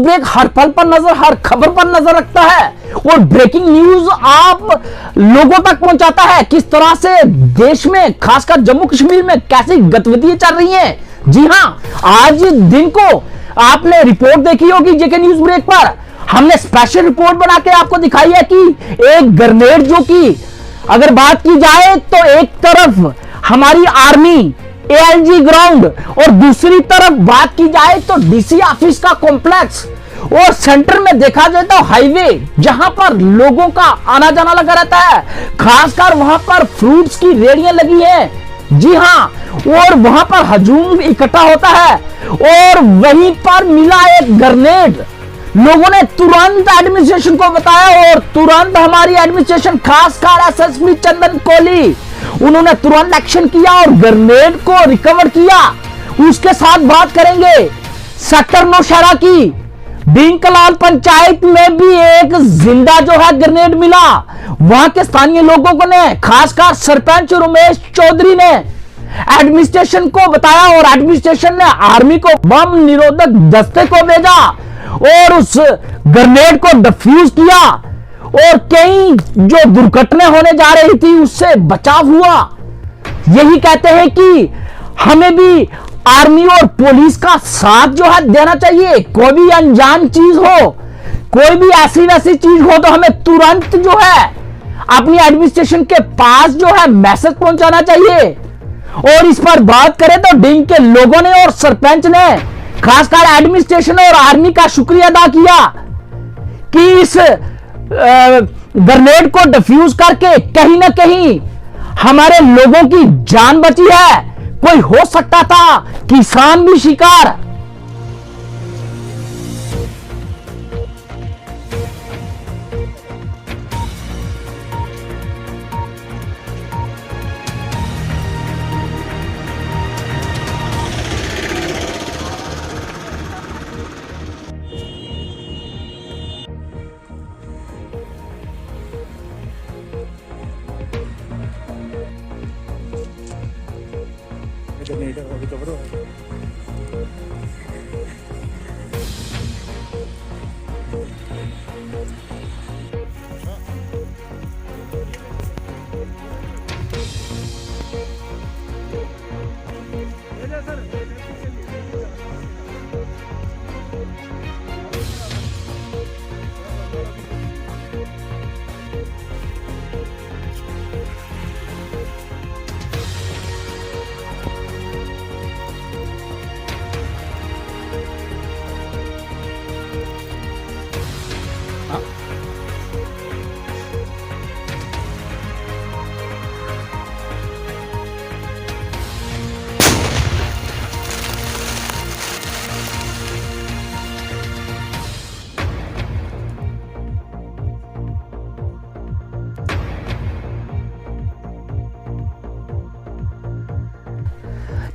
Break हर पल पर नजर, हर खबर पर नजर रखता है और ब्रेकिंग न्यूज आप लोगों तक पहुंचाता है। किस तरह से देश में खासकर जम्मू कश्मीर में कैसी गतिविधियां चल रही हैं। जी हां, आज दिन को आपने रिपोर्ट देखी होगी जेके न्यूज ब्रेक पर। हमने स्पेशल रिपोर्ट बना के आपको दिखाई है कि एक ग्रेनेड जो कि अगर बात की जाए तो एक तरफ हमारी आर्मी एएलजी ग्राउंड और दूसरी तरफ बात की जाए तो डीसी ऑफिस का कॉम्प्लेक्स और सेंटर में देखा जाए तो हाईवे, जहां पर लोगों का आना जाना लगा रहता है। खासकर वहां पर फ्रूट्स की रेडियां लगी है। जी हां, और वहां पर हजूम इकट्ठा होता है और वहीं पर मिला एक ग्रेनेड। लोगों ने तुरंत एडमिनिस्ट्रेशन को बताया और तुरंत हमारी एडमिनिस्ट्रेशन खासकर एसएसपी चंदन कोहली, उन्होंने तुरंत एक्शन किया और ग्रेनेड को रिकवर किया। उसके साथ बात करेंगे सेक्टर नौशहरा की। डिंकलाल पंचायत में भी एक जिंदा जो है ग्रेनेड मिला। वहां के स्थानीय लोगों ने, खासकर सरपंच रमेश चौधरी ने एडमिनिस्ट्रेशन को बताया और एडमिनिस्ट्रेशन ने आर्मी को बम निरोधक दस्ते को भेजा और उस ग्रेनेड को डिफ्यूज किया और कई जो दुर्घटना होने जा रही थी उससे बचाव हुआ। यही कहते हैं कि हमें भी आर्मी और पुलिस का साथ जो है देना चाहिए। कोई भी अनजान चीज हो, कोई भी ऐसी वैसी चीज हो तो हमें तुरंत जो है अपनी एडमिनिस्ट्रेशन के पास जो है मैसेज पहुंचाना चाहिए। और इस पर बात करें तो डिंग के लोगों ने और सरपंच ने खासकर एडमिनिस्ट्रेशन और आर्मी का शुक्रिया अदा किया कि इस ग्रेनेड को डिफ्यूज करके कहीं ना कहीं हमारे लोगों की जान बची है। कोई हो सकता था किसान भी शिकार।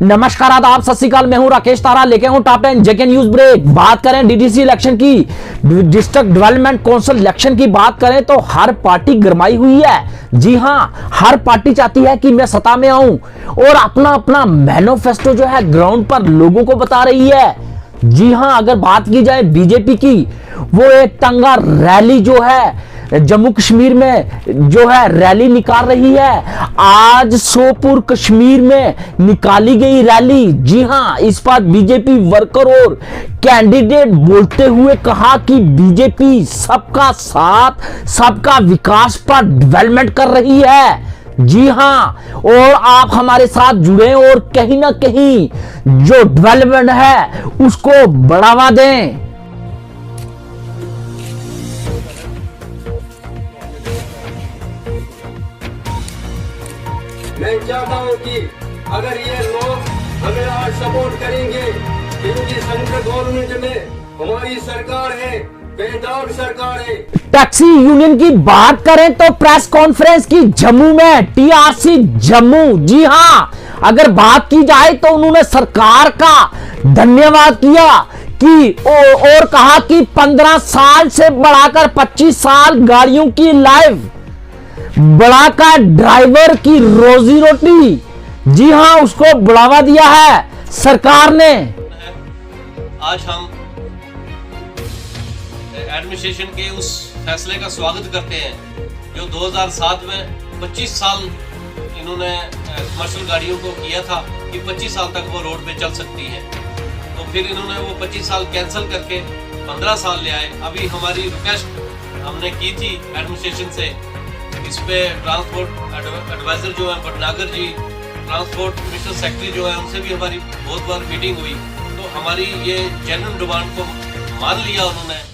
नमस्कार, आदाब, सत श्री अकाल। मैं हूं राकेश तारा, लेके हूं टॉप 10 जेके न्यूज ब्रेक। बात करें डीडीसी इलेक्शन की, डिस्ट्रिक्ट डेवलपमेंट काउंसिल इलेक्शन की बात करें तो हर पार्टी गरमाई हुई है। जी हां, हर पार्टी चाहती है कि मैं सत्ता में आऊं और अपना अपना मैनिफेस्टो जो है ग्राउंड पर लोगों को बता रही है। जी हां, अगर बात की जाए बीजेपी की, वो एक तंगा रैली जो है जम्मू कश्मीर में जो है रैली निकाल रही है। आज सोपुर कश्मीर में निकाली गई रैली। जी हां, इस पर बीजेपी वर्कर और कैंडिडेट बोलते हुए कहा कि बीजेपी सबका साथ, सबका विकास पर डेवलपमेंट कर रही है। जी हां, और आप हमारे साथ जुड़े और कहीं ना कहीं जो डेवलपमेंट है उसको बढ़ावा दें। मैं चाहता हूं कि अगर ये लोग हमें आज सपोर्ट करेंगे, क्योंकि सेंट्रल गवर्नमेंट में हमारी सरकार है, बेदाग सरकार है। टैक्सी यूनियन की बात करें तो प्रेस कॉन्फ्रेंस की जम्मू में, टीआरसी जम्मू। जी हां, अगर बात की जाए तो उन्होंने सरकार का धन्यवाद किया कि और कहा कि 15 साल से बढ़ाकर 25 साल गाड़ियों की लाइफ बढ़ाकर ड्राइवर की रोजी रोटी, जी हां, उसको बढ़ावा दिया है सरकार ने। आज हम एडमिनिस्ट्रेशन के उस फैसले का स्वागत करते हैं जो 2007 में 25 साल इन्होंने कमर्शियल गाड़ियों को किया था कि 25 साल तक वो रोड पे चल सकती हैं। तो फिर इन्होंने वो 25 साल कैंसिल करके 15 साल ले आए। अभी हमारी रिक्वेस्ट हमने की थी एडमिनिस्ट्रेशन से, इस पे ट्रांसपोर्ट एडवाइजर जो है भटनागर जी, ट्रांसपोर्ट मिनिस्टर सेक्रेटरी जो है, उनसे भी हमारी बहुत बार मीटिंग हुई। तो हमारी ये जेन्युइन डिमांड को मान लिया उन्होंने,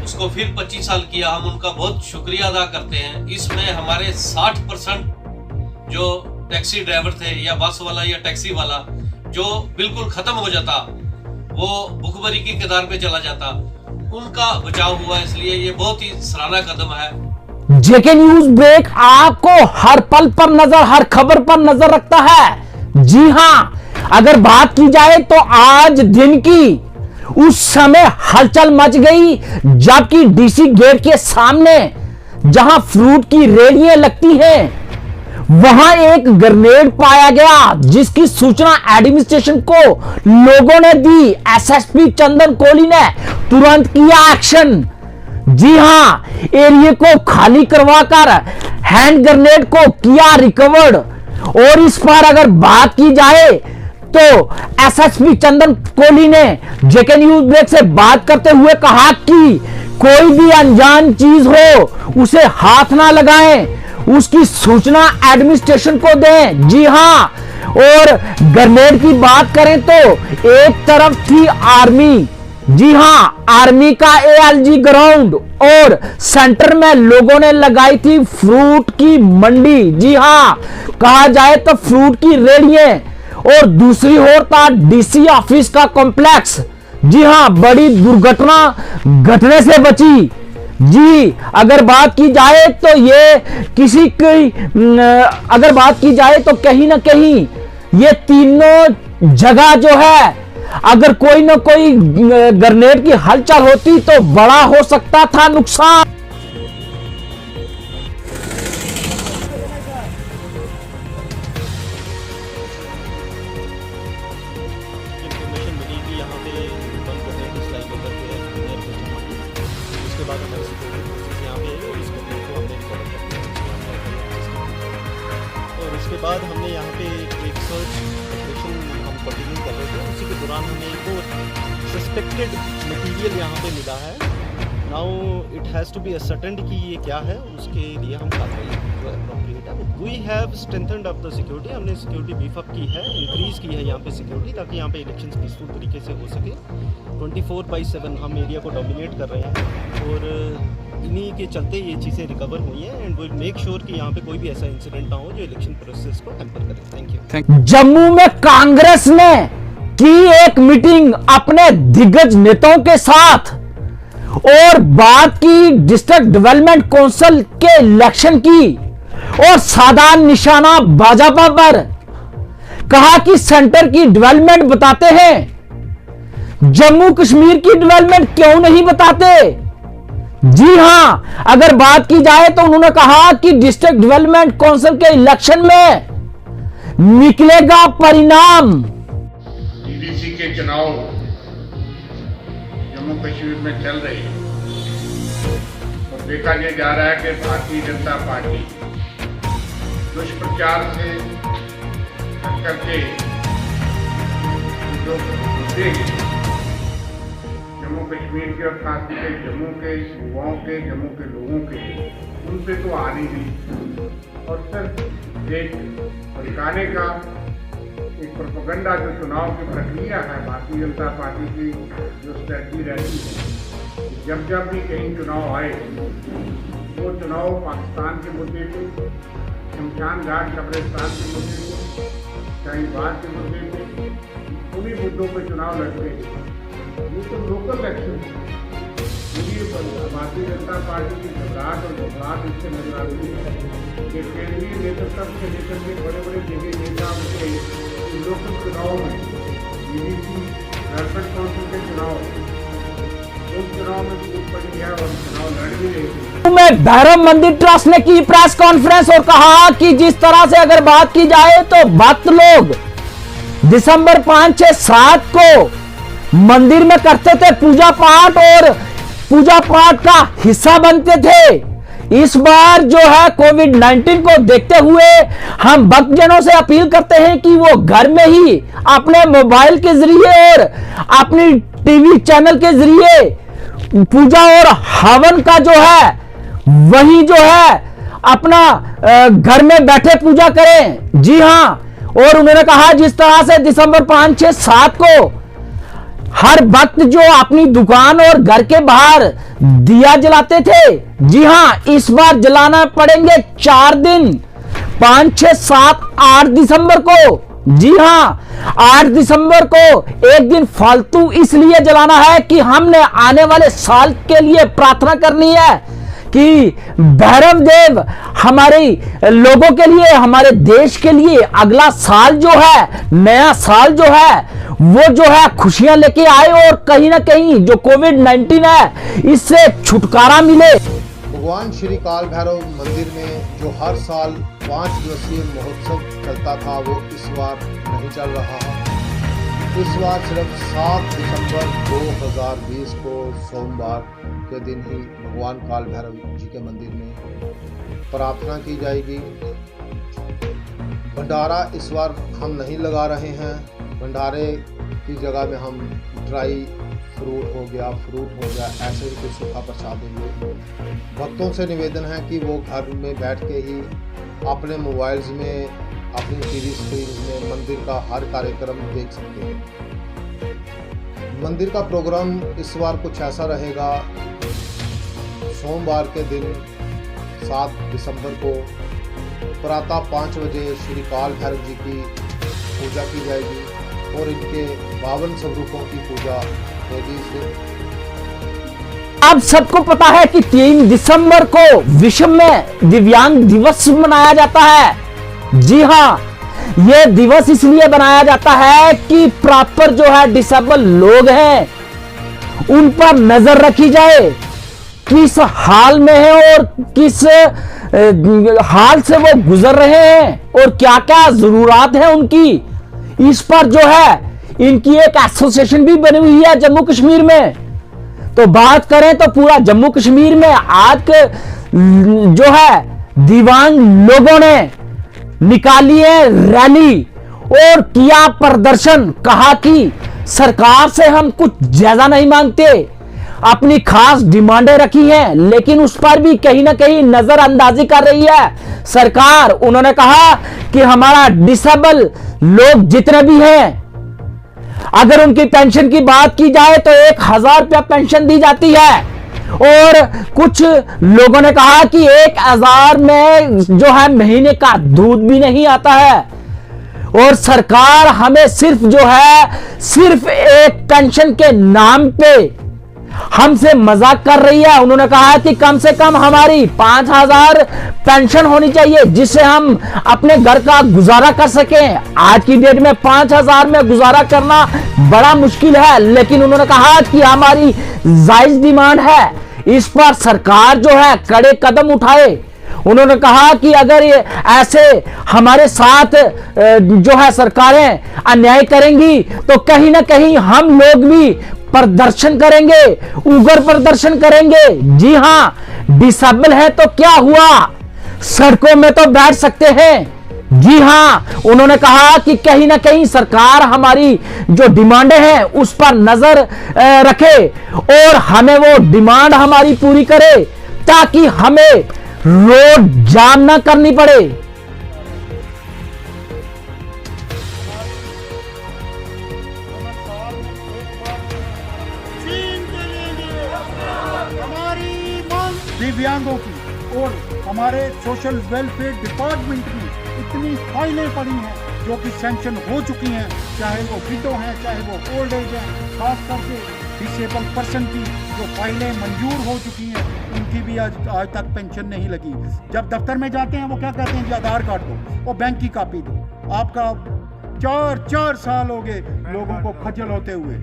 उसको फिर 25 साल किया। हम उनका बहुत शुक्रिया अदा करते हैं। इसमें हमारे 60% जो टैक्सी ड्राइवर थे या बस वाला या टैक्सी वाला जो बिल्कुल खत्म हो जाता, वो भुखमरी की कगार पे चला जाता, उनका बचाव हुआ। इसलिए ये बहुत ही सराहना कदम है। जेके न्यूज ब्रेक आपको हर पल पर नजर, हर खबर पर नजर रखता है। जी हां, अगर बात की जाए तो आज दिन की उस समय हलचल मच गई जबकि डीसी गेट के सामने जहां फ्रूट की रेडियां लगती हैं वहां एक ग्रेनेड पाया गया, जिसकी सूचना एडमिनिस्ट्रेशन को लोगों ने दी। एसएसपी चंदन कोहली ने तुरंत किया एक्शन। जी हां, एरिया को खाली करवाकर हैंड ग्रेनेड को किया रिकवर्ड। और इस पर अगर बात की जाए तो एसएसपी चंदन कोहली ने जेके न्यूज ब्रेक से बात करते हुए कहा कि कोई भी अनजान चीज हो उसे हाथ ना लगाएं, उसकी सूचना एडमिनिस्ट्रेशन को दें। जी हां, और ग्रेनेड की बात करें तो एक तरफ थी आर्मी, जी हां, आर्मी का एएलजी ग्राउंड, और सेंटर में लोगों ने लगाई थी फ्रूट की मंडी। जी हां, कहा जाए तो फ्रूट की रेडियां, और दूसरी ओर था डीसी ऑफिस का कॉम्प्लेक्स। जी हां, बड़ी दुर्घटना घटने से बची। जी, अगर बात की जाए तो ये किसी की अगर बात की जाए तो कहीं ना कहीं ये तीनों जगह जो है, अगर कोई ना कोई ग्रेनेड की हलचल होती तो बड़ा हो सकता था नुकसान। उसके बाद हमने यहाँ पे एक सर्च ऑपरेशन हम कंटिन्यू कर रहे थे। उसी के दौरान हमें एक सस्पेक्टेड मटेरियल यहाँ पे मिला है। Now it has to be ascertained कि ये क्या है, उसके लिए हम कार्रवाई अप्रोप्रिएट है। We have strengthened up the security, हमने सिक्योरिटी बीफ अप की है, इंक्रीज़ की है यहाँ पे सिक्योरिटी, ताकि यहाँ पे इलेक्शंस पीसफुल तरीके से हो सके। 24/7 हम एरिया को डोमिनेट कर रहे हैं और इन्हीं के चलते ये चीज़ें रिकवर हुई हैं एंड विल मेक श्योर कि यहाँ पे कोई भी ऐसा इंसिडेंट ना हो जो इलेक्शन प्रोसेस को हैम्पर करे। Thank you. जम्मू में कांग्रेस ने की एक मीटिंग अपने दिग्गज नेताओं के साथ और बात की डिस्ट्रिक्ट डेवलपमेंट काउंसिल के इलेक्शन की, और साधा निशाना भाजपा पर। कहा कि सेंटर की डेवलपमेंट बताते हैं, जम्मू कश्मीर की डेवलपमेंट क्यों नहीं बताते। जी हां, अगर बात की जाए तो उन्होंने कहा कि डिस्ट्रिक्ट डेवलपमेंट काउंसिल के इलेक्शन में निकलेगा परिणाम। डीडीसी के चुनाव जम्मू कश्मीर में चल रही है और देखा ये जा रहा है कि भारतीय जनता पार्टी दुष्प्रचार से करके जो मुद्दे जम्मू कश्मीर के और खासकर जम्मू के युवाओं के, जम्मू के लोगों के, उन पे तो आ नहीं, और सिर्फ एक भड़काने का एक प्रोपेगेंडा जो चुनाव की प्रक्रिया है भारतीय जनता पार्टी की जो स्ट्रेटजी रहती है, जब भी कहीं चुनाव आए वो चुनाव पाकिस्तान के मुद्दे पे, शमशान घाट कब्रिस्तान के मुद्दे पे, शाहीबाग के मुद्दे पे, उन्हीं मुद्दों पर चुनाव लड़ते हैं। ये तो लोकल इलेक्शन है। भारतीय जनता पार्टी की घबराहट और घबराहट इससे नजर आती है कि केंद्रीय नेतृत्व से लेकर के बड़े बड़े जगह नेता उनके लोकल चुनाव में डीडीसी डेवलपमेंट काउंसिल के चुनाव में जीत पड़ी है और चुनाव लड़ भी रही थी। में भैरव मंदिर ट्रस्ट ने की प्रेस कॉन्फ्रेंस और कहा कि जिस तरह से अगर बात की जाए तो भक्त लोग दिसंबर 5, 6, 7 को मंदिर में करते थे पूजा पाठ, और पूजा पाठ का हिस्सा बनते थे। इस बार जो है कोविड-19 को देखते हुए हम भक्तजनों से अपील करते हैं कि वो घर में ही अपने मोबाइल के जरिए और अपनी टीवी चैनल के जरिए पूजा और हवन का जो है वही जो है अपना घर में बैठे पूजा करें। जी हां, और उन्होंने कहा जिस तरह से दिसंबर 5, 6, 7 को हर भक्त जो अपनी दुकान और घर के बाहर दिया जलाते थे, जी हां इस बार जलाना पड़ेंगे 4 दिन, 5, 6, 7, 8 दिसंबर को। जी हां, 8 दिसंबर को एक दिन फालतू इसलिए जलाना है कि हमने आने वाले साल के लिए प्रार्थना करनी है कि भैरव देव हमारे लोगों के लिए, हमारे देश के लिए अगला साल जो है, नया साल जो है वो जो है खुशियां लेके आए और कहीं ना कहीं जो कोविड-19 है इससे छुटकारा मिले। भगवान श्री काल भैरव मंदिर में जो हर साल 5 दिवसीय महोत्सव चलता था वो इस बार नहीं चल रहा है। इस बार सिर्फ 7 दिसंबर 2020 को सोमवार के दिन ही भगवान काल भैरव जी के मंदिर में प्रार्थना की जाएगी। भंडारा इस बार हम नहीं लगा रहे हैं। भंडारे की जगह में हम ड्राई फ्रूट हो गया ऐसे ही कुछ सूखा प्रसाद देंगे। भक्तों से निवेदन है कि वो घर में बैठ के ही अपने मोबाइल्स में, अपनी टीवी स्क्रीन में मंदिर का हर कार्यक्रम देख सकते हैं। मंदिर का प्रोग्राम इस बार कुछ ऐसा रहेगा। सोमवार के दिन 7 दिसंबर को प्रातः 5 बजे श्री काल भैरव जी की पूजा की जाएगी और इनके 52 स्वरूपों की पूजा होगी इस दिन। आप सबको पता है कि 3 दिसंबर को विश्व में दिव्यांग दिवस मनाया जाता है। जी हां, यह दिवस इसलिए बनाया जाता है कि प्रॉपर जो है डिसेबल लोग हैं उन पर नजर रखी जाए, किस हाल में है और किस हाल से वो गुजर रहे हैं और क्या क्या जरूरत है उनकी। इस पर जो है इनकी एक एसोसिएशन भी बनी हुई है जम्मू कश्मीर में। तो बात करें तो पूरा जम्मू कश्मीर में आज के जो है दिव्यांग लोगों ने निकाली है रैली और किया प्रदर्शन। कहा कि सरकार से हम कुछ ज्यादा नहीं मांगते, अपनी खास डिमांडें रखी हैं, लेकिन उस पर भी कहीं ना कहीं नजरअंदाजी कर रही है सरकार। उन्होंने कहा कि हमारा डिसेबल लोग जितने भी हैं, अगर उनकी पेंशन की बात की जाए तो 1000 रुपया पेंशन दी जाती है और कुछ लोगों ने कहा कि 1000 में जो है महीने का दूध भी नहीं आता है और सरकार हमें सिर्फ जो है सिर्फ एक पेंशन के नाम पे हमसे मजाक कर रही है। उन्होंने कहा कि कम से कम हमारी 5000 पेंशन होनी चाहिए जिससे हम अपने घर का गुजारा कर सकें। आज की डेट में 5000 में गुजारा करना बड़ा मुश्किल है, लेकिन उन्होंने कहा कि हमारी जायज डिमांड है, इस पर सरकार जो है कड़े कदम उठाए। उन्होंने कहा कि अगर ये ऐसे हमारे साथ जो है सरकारें अन्याय करेंगी तो कहीं ना कहीं हम लोग भी प्रदर्शन करेंगे, उग्र प्रदर्शन करेंगे। जी हां, डिसेबल है तो क्या हुआ, सड़कों में तो बैठ सकते हैं। जी हां, उन्होंने कहा कि कहीं ना कहीं सरकार हमारी जो डिमांडें हैं उस पर नजर रखे और हमें वो डिमांड हमारी पूरी करे ताकि हमें रोड जाम ना करनी पड़े। दिव्यांगों की और हमारे सोशल वेलफेयर डिपार्टमेंट की इतनी फाइलें पड़ी हैं जो कि सैंक्शन हो चुकी हैं, चाहे वो विडो हैं चाहे वो ओल्ड एज हैं, खास करके डिसेबल पर्सन की जो फाइलें मंजूर हो चुकी हैं उनकी भी आज तक पेंशन नहीं लगी। जब दफ्तर में जाते हैं वो क्या कहते हैं, जी आधार कार्ड दो और बैंक की कॉपी दो। आपका 4 साल हो गए लोगों को खज्जल होते हुए।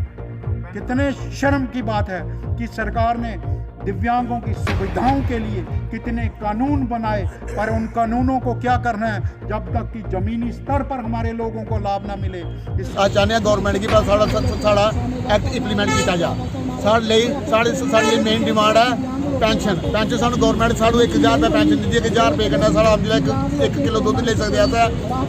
कितने शर्म की बात है कि सरकार ने दिव्यांगों की सुविधाओं के लिए कितने कानून बनाए, पर उन कानूनों को क्या करना है जब तक कि जमीनी स्तर पर हमारे लोगों को लाभ ना मिले। चाहते गौरमेंट की साड़ा एक्ट इंप्लीमेंट किया जा। साड़ी मेन डिमांड है पेंशन सानू गौरमेंट सानू 1000 रुपये पेंशन दी, 1000 रुपये कन्नै साढ़ा हम जिसलै 1 किलो दुद्ध ले सकते हैं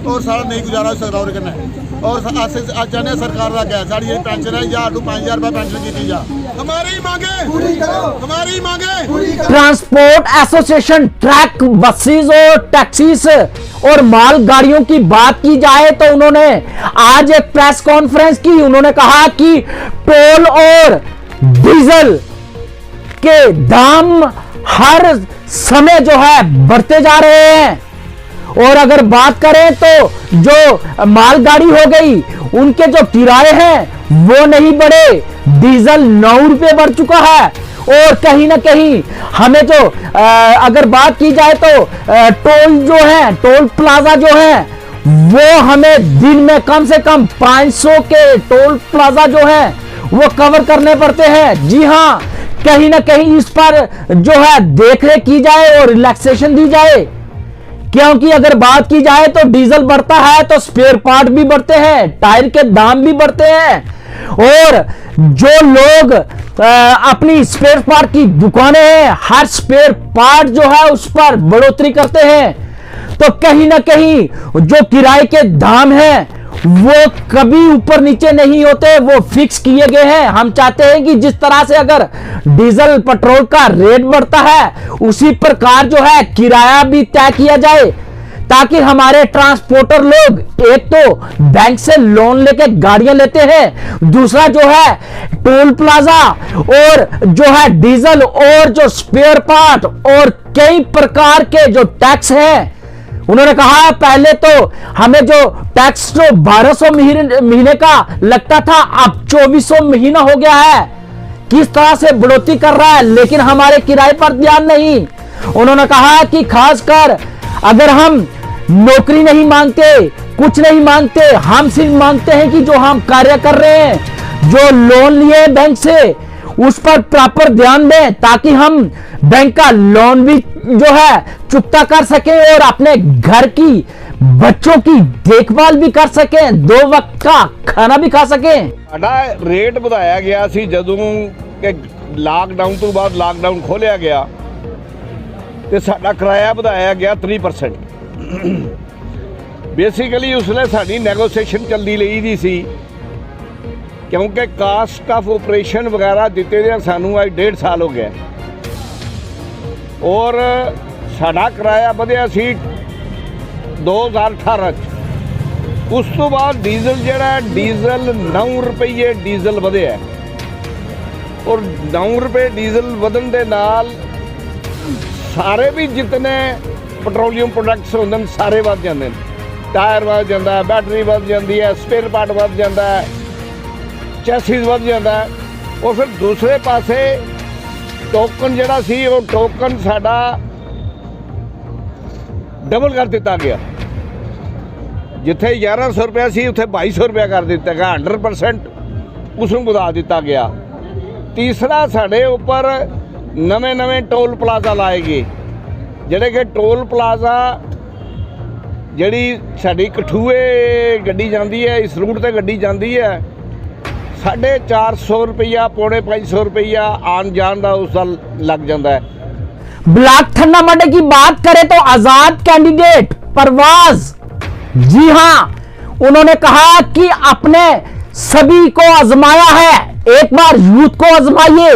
और सारा नहीं गुजारा हो सकता और कन्नै। और अस चाहते हैं सरकार का क्या साड़ी जी पेंशन है 1000 to 5000 रुपये पेंशन की जा। हमारी मांगे पूरी करो, हमारी मांगे। ट्रांसपोर्ट एसोसिएशन ट्रक, बसेस और टैक्सीज और माल गाड़ियों की बात की जाए तो उन्होंने आज एक प्रेस कॉन्फ्रेंस की। उन्होंने कहा कि टोल और डीजल के दाम हर समय जो है बढ़ते जा रहे हैं। और अगर बात करें तो जो मालगाड़ी हो गई उनके जो किराए हैं वो नहीं बढ़े, डीजल 9 रुपये बढ़ चुका है। और कहीं ना कहीं हमें जो अगर बात की जाए तो टोल जो है, टोल प्लाजा जो है वो हमें दिन में कम से कम 500 के टोल प्लाजा जो है वो कवर करने पड़ते हैं। जी हाँ, कहीं ना कहीं इस पर जो है देखरेख की जाए और रिलैक्सेशन दी जाए, क्योंकि अगर बात की जाए तो डीजल बढ़ता है तो स्पेयर पार्ट भी बढ़ते हैं, टायर के दाम भी बढ़ते हैं। और जो लोग अपनी स्पेयर पार्ट की दुकानें हैं, हर स्पेयर पार्ट जो है उस पर बढ़ोतरी करते हैं। तो कहीं ना कहीं जो किराए के दाम हैं वो कभी ऊपर नीचे नहीं होते, वो फिक्स किए गए हैं। हम चाहते हैं कि जिस तरह से अगर डीजल पेट्रोल का रेट बढ़ता है उसी प्रकार जो है किराया भी तय किया जाए, ताकि हमारे ट्रांसपोर्टर लोग एक तो बैंक से लोन लेके गाड़ियां लेते हैं, दूसरा जो है टोल प्लाजा और जो है डीजल और जो स्पेयर पार्ट और कई प्रकार के जो टैक्स हैं। उन्होंने कहा पहले तो हमें जो टैक्स जो 1200 महीने का लगता था अब 2400 महीना हो गया है। किस तरह से बढ़ोतरी कर रहा है, लेकिन हमारे किराए पर ध्यान नहीं। उन्होंने कहा कि खासकर अगर हम नौकरी नहीं मांगते, कुछ नहीं मांगते, हम सिर्फ मांगते हैं कि जो हम कार्य कर रहे हैं, जो लोन लिए बैंक से उस पर प्रॉपर ध्यान दें, ताकि हम बैंक का लोन भी जो है चुकता कर सकें और अपने घर की बच्चों की देखभाल भी कर सकें, 2 वक्त का खाना भी खा सकें। साडा रेट ਵਧਾਇਆ ਗਿਆ ਸੀ ਜਦੋਂ ਕਿ ਲਾਕਡਾਊਨ ਤੋਂ ਬਾਅਦ ਲਾਕਡਾਊਨ ਖੋਲਿਆ ਗਿਆ ਤੇ ਸਾਡਾ ਕਿਰਾਇਆ ਵਧਾਇਆ ਗਿਆ 3%। ਬੇਸਿਕਲੀ ਉਸਲੇ ਸਾਡੀ ਨੈਗੋਸੀਏਸ਼ਨ ਚੱਲਦੀ ਲਈ ਦੀ ਸੀ, ਕਿਉਂਕਿ ਕਾਸਟ ਆਫ ਆਪਰੇਸ਼ਨ ਵਗੈਰਾ ਦਿੱਤੇ ਦੇ ਸਾਨੂੰ ਅੱਜ 1.5 ਸਾਲ ਹੋ ਗਿਆ ਔਰ ਸਾਡਾ ਕਿਰਾਇਆ ਵਧਿਆ ਸੀ 2018 ਚ। ਉਸ ਤੋਂ ਬਾਅਦ ਡੀਜ਼ਲ ਜਿਹੜਾ ਡੀਜ਼ਲ 9 ਰੁਪਏ ਡੀਜ਼ਲ ਵਧਿਆ ਔਰ 9 ਰੁਪਏ ਡੀਜ਼ਲ ਵਧਣ ਦੇ ਨਾਲ ਸਾਰੇ ਵੀ ਜਿਤਨੇ ਪੈਟਰੋਲੀਅਮ ਪ੍ਰੋਡਕਟਸ ਹੁੰਦੇ ਨੇ ਸਾਰੇ ਵੱਧ ਜਾਂਦੇ ਨੇ। ਟਾਇਰ ਵੱਧ ਜਾਂਦਾ, ਬੈਟਰੀ ਵੱਧ ਜਾਂਦੀ ਹੈ, ਸਪੇਅਰ ਪਾਰਟ ਵੱਧ ਜਾਂਦਾ ਹੈ, ਚੈਸਿਸ ਵੱਧ ਜਾਂਦਾ ਹੈ। और फिर दूसरे पासे टोकन जिहड़ा सी वो टोकन साडा डबल कर दिता गया, जिथे 1100 रुपया सी उत्थे 2200 रुपया कर दिता गया, 100% उसनूं वधा दिता गया। तीसरा साडे उपर नवे टोल प्लाजा लाए गए, जिहड़े कि टोल प्लाजा जिहड़ी साडी कठूए गड्डी जाती है, इस रूट ते गड्डी जाती है 450 रुपया पौने 500 रुपया आन जान का उसका लग जाता है। ब्लॉक ठन्ना मंडी की बात करें तो आजाद कैंडिडेट परवाज, जी हां, उन्होंने कहा कि अपने सभी को आजमाया है, एक बार यूथ को आजमाइए।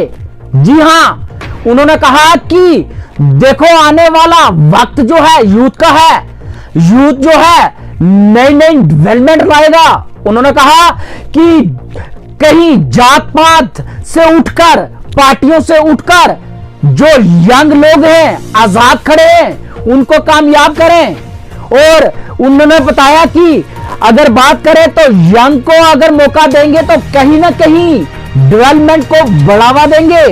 जी हां, उन्होंने कहा कि देखो आने वाला वक्त जो है यूथ का है, यूथ जो है नई डेवलपमेंट लाएगा। उन्होंने कहा कि कहीं जात पात से उठकर, पार्टियों से उठकर जो यंग लोग हैं, आजाद खड़े हैं, उनको कामयाब करें। और उन्होंने बताया कि अगर बात करें तो यंग को अगर मौका देंगे तो कहीं ना कहीं डेवलपमेंट को बढ़ावा देंगे।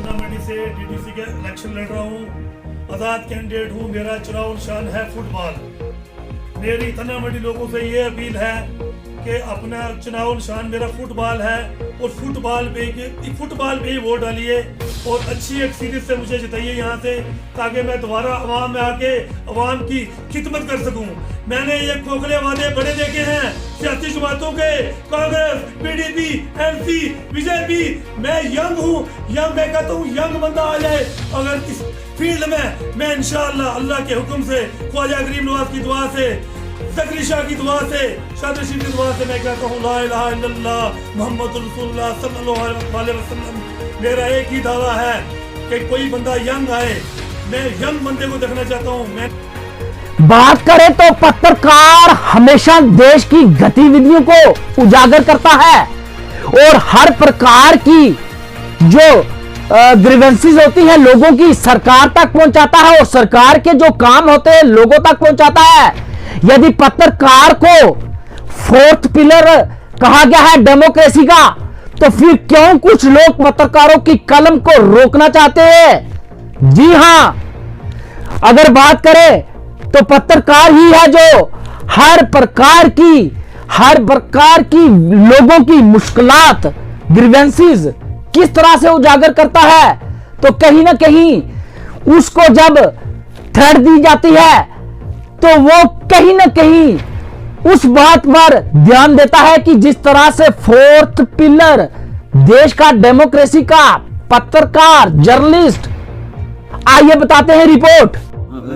मंडी से डीडीसी के इलेक्शन लड़ रहा हूँ, आजाद कैंडिडेट हूँ, मेरा चुनाव निशान है फुटबॉल। मेरी थन्ना मंडी लोगों से ये अपील है कि अपना चुनाव निशान मेरा फुटबॉल है और फुटबॉल पे ही वोट डालिए और अच्छी एक सीरीज से मुझे जिताइए यहाँ से, ताकि मैं दोबारा अवाम में आके अवाम की खिदमत कर सकूं। मैंने ये खोखले वादे बड़े देखे हैं सियासी जमातों के, कांग्रेस, पीडीपी, एमसी, बीजेपी। मैं यंग हूँ, मैं कहता हूँ यंग बंदा आ जाए अगर इस फील्ड में, मैं इंशाअल्लाह अल्लाह के हुक्म से, ख्वाजा गरीब नवाज की दुआ से, ज़करी शाह की दुआ से, शाद रशीद की दुआ से मैं कहता हूँ ला इलाहा इल्लल्लाह मुहम्मद रसूलुल्लाह सल्लल्लाहु अलैहि वसल्लम। मेरा एक ही दावा है कि कोई बंदा यंग आए, मैं यंग बंदे को देखना चाहता हूँ। बात करें तो पत्रकार हमेशा देश की गतिविधियों को उजागर करता है और हर प्रकार की जो ग्रीवेंसेस होती है लोगों की सरकार तक पहुंचाता है और सरकार के जो काम होते हैं लोगों तक पहुंचाता है। यदि पत्रकार को फोर्थ पिलर कहा गया है डेमोक्रेसी का, तो फिर क्यों कुछ लोग पत्रकारों की कलम को रोकना चाहते हैं? जी हां, अगर बात करें तो पत्रकार ही है जो हर प्रकार की लोगों की मुश्किलात, ग्रीवेंसेस किस तरह से उजागर करता है। तो कहीं ना कहीं उसको जब थ्रेट दी जाती है तो वो कहीं ना कहीं उस बात पर ध्यान देता है कि जिस तरह से फोर्थ पिलर देश का, डेमोक्रेसी का, पत्रकार, जर्नलिस्ट। आइए बताते हैं रिपोर्ट।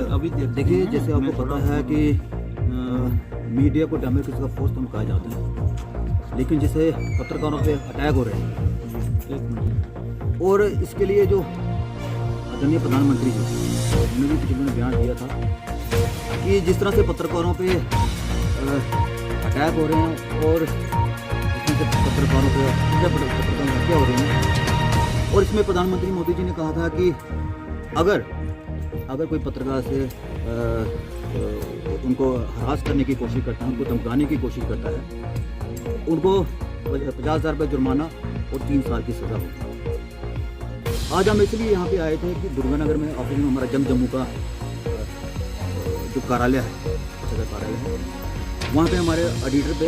अभी देखिए, जैसे आपको पता है कि मीडिया को डेमोक्रेसी का फोर्स हम कहा जाता है, लेकिन जैसे पत्रकारों पे अटैक हो रहे हैं और इसके लिए जो आदरणीय प्रधानमंत्री जी उन्होंने भी पिछले बयान दिया था कि जिस तरह से पत्रकारों पे अटैक हो रहे हैं और पत्रकारों पे हत्या हो रही है, और इसमें प्रधानमंत्री मोदी जी ने कहा था कि अगर कोई पत्रकार से उनको हरास करने की कोशिश करता है, उनको धमकाने की कोशिश करता है, उनको 50,000 रुपये जुर्माना और 3 साल की सज़ा होगी। आज हम इसलिए यहाँ पे आए थे कि दुर्गानगर में ऑफिस में हमारा जम्मू का जो कार्यालय है, कार्यालय है, वहाँ पे हमारे ऑडिटर पे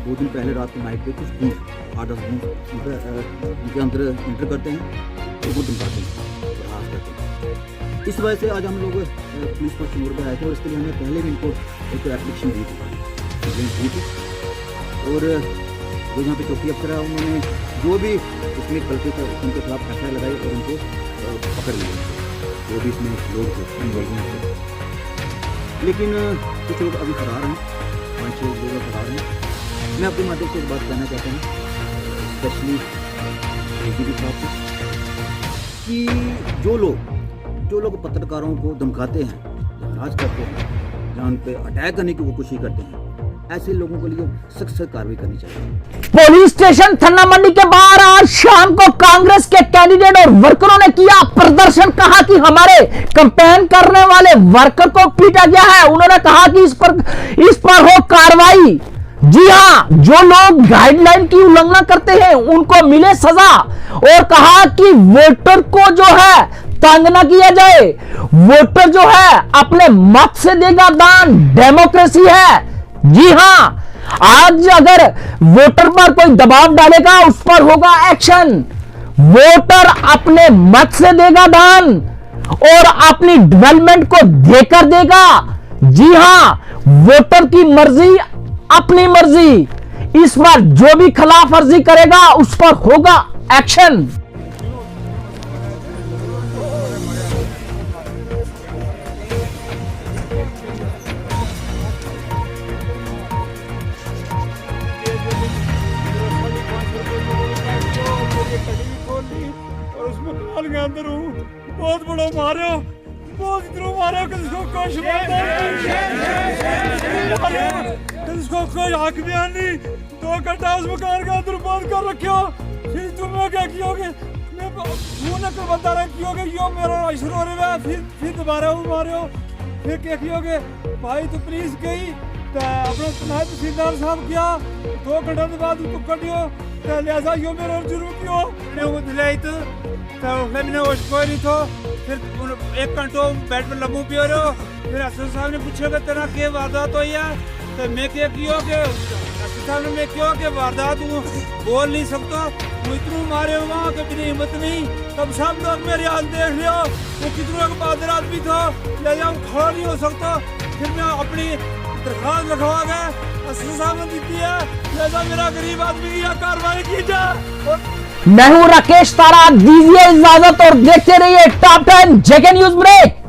2 दिन पहले रात को नाइट पे कुछ बूथ 8-10 बूथ उनके अंदर इंटर करते हैं तो वो धमकाते हैं, हरास करते हैं। इस वजह से आज हम लोग पुलिस पर चुनौर पर आए थे और इसके लिए हमने पहले भी इनको एक एप्लीकेशन दी थी और जो यहाँ पे चौकी अफसर है उन्होंने जो भी इसमें गलती था उनके खिलाफ एफआईआर लगाई और उनको पकड़ लिया, जो भी इसमें लोग थे। लेकिन कुछ लोग अभी फरार हैं, 5-6 लोग फरार हैं। मैं अपने माध्यम से एक बात कहना चाहता हूँ स्पेशली डीजीपी साहब से कि जो लोग पत्रकारों को धमकाते हैं, हरास करते हैं, जहाँ उन पर अटैक करने की कोशिश करते हैं, ऐसे लोगों के लिए सख्त कार्रवाई करनी चाहिए। पुलिस स्टेशन थन्ना मंडी के बाहर आज शाम को कांग्रेस के कैंडिडेट और वर्करों ने किया प्रदर्शन। कहा कि हमारे कैंपेन करने वाले वर्कर को पीटा गया है। उन्होंने कहा कि इस पर हो कार्रवाई। जी हां, जो लोग गाइडलाइन की उल्लंघना करते हैं उनको मिले सजा, और कहा कि वोटर को जो है तंग ना किया जाए। वोटर जो है अपने मत से देगा दान, डेमोक्रेसी है। जी हां, आज अगर वोटर पर कोई दबाव डालेगा उस पर होगा एक्शन। वोटर अपने मत से देगा दान और अपनी डेवलपमेंट को देकर देगा। जी हां, वोटर की मर्जी अपनी मर्जी। इस बार जो भी खिलाफ वर्जी करेगा उस पर होगा एक्शन। और उसमें कमाल के अंदर हूँ, बहुत बड़ा मारो, बहुत इतना मारो कि इसको कोई हक भी नहीं। 2 घंटा उस मकान के अंदर बंद कर रखियो, फिर तुम्हें क्या कियोगे? मैं कोई बता रहा कियोगे, यो मेरा शुरू हो रहा है, फिर दोबारा वो मारो, फिर क्या कियोगे? भाई तो पुलिस गई तो अपना सुनाई तहसीलदार साहब किया, 2 घंटा के बाद उसको कटियो लिहाजा यो मेरा जुर्म क्यों वो दिलाई तो मैंने होश कोई नहीं था। फिर 1 घंटों बेड में लम्बू पियो रहो, फिर असद साहब ने पूछा कि तेरा क्या वारदात हुई है, तो मैं क्या किया कि सामने मैं क्यों के वारदात हूँ बोल नहीं सकता, वो इतने मारे हुआ कि मेरी हिम्मत नहीं। तब सब लोग मेरे हाथ देख लिया, वो कितने का बहादुर आदमी था, लिहाजा खड़ा नहीं हो सकता। फिर मैं अपनी दरखास्त लिखवा गया, एसएसपी साहब ने दी है, लिहाजा मेरा गरीब आदमी की यहाँ कार्रवाई की जाए। मैं हूं राकेश तारा, दीजिए इजाजत और देखते रहिए टॉप 10 जेके न्यूज ब्रेक।